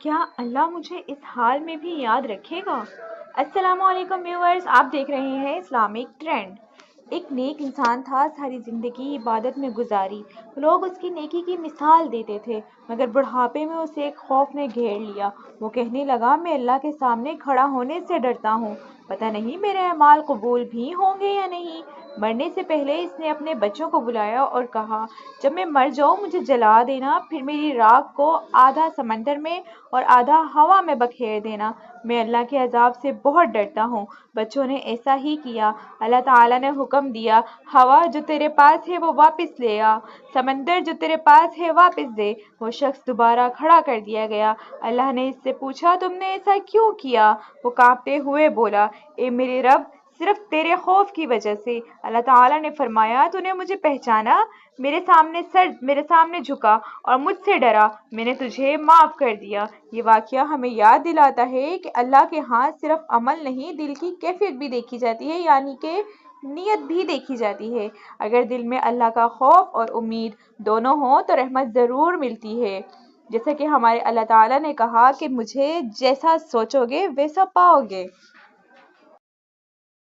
کیا اللہ مجھے اس حال میں بھی یاد رکھے گا؟ السلام علیکم ویورز، آپ دیکھ رہے ہیں اسلامک ٹرینڈ۔ ایک نیک انسان تھا، ساری زندگی عبادت میں گزاری، لوگ اس کی نیکی کی مثال دیتے تھے، مگر بڑھاپے میں اسے ایک خوف نے گھیر لیا۔ وہ کہنے لگا، میں اللہ کے سامنے کھڑا ہونے سے ڈرتا ہوں، پتہ نہیں میرے اعمال قبول بھی ہوں گے یا نہیں۔ مرنے سے پہلے اس نے اپنے بچوں کو بلایا اور کہا، جب میں مر جاؤں مجھے جلا دینا، پھر میری راکھ کو آدھا سمندر میں اور آدھا ہوا میں بکھیر دینا، میں اللہ کے عذاب سے بہت ڈرتا ہوں۔ بچوں نے ایسا ہی کیا۔ اللہ تعالیٰ نے حکم دیا، ہوا جو تیرے پاس ہے وہ واپس لے آ، سمندر جو تیرے پاس ہے واپس دے۔ وہ شخص دوبارہ کھڑا کر دیا گیا۔ اللہ نے اس سے پوچھا، تم نے ایسا کیوں کیا؟ وہ کانپتے ہوئے بولا، اے میرے رب، صرف تیرے خوف کی وجہ سے۔ اللہ تعالیٰ نے فرمایا، تو نے مجھے پہچانا، میرے سامنے جھکا اور مجھ سے ڈرا، میں نے تجھے معاف کر دیا۔ یہ واقعہ ہمیں یاد دلاتا ہے کہ اللہ کے ہاں صرف عمل نہیں، دل کی کیفیت بھی دیکھی جاتی ہے، یعنی کہ نیت بھی دیکھی جاتی ہے۔ اگر دل میں اللہ کا خوف اور امید دونوں ہوں تو رحمت ضرور ملتی ہے۔ جیسا کہ ہمارے اللہ تعالیٰ نے کہا کہ مجھے جیسا سوچو گے ویسا پاؤ گے۔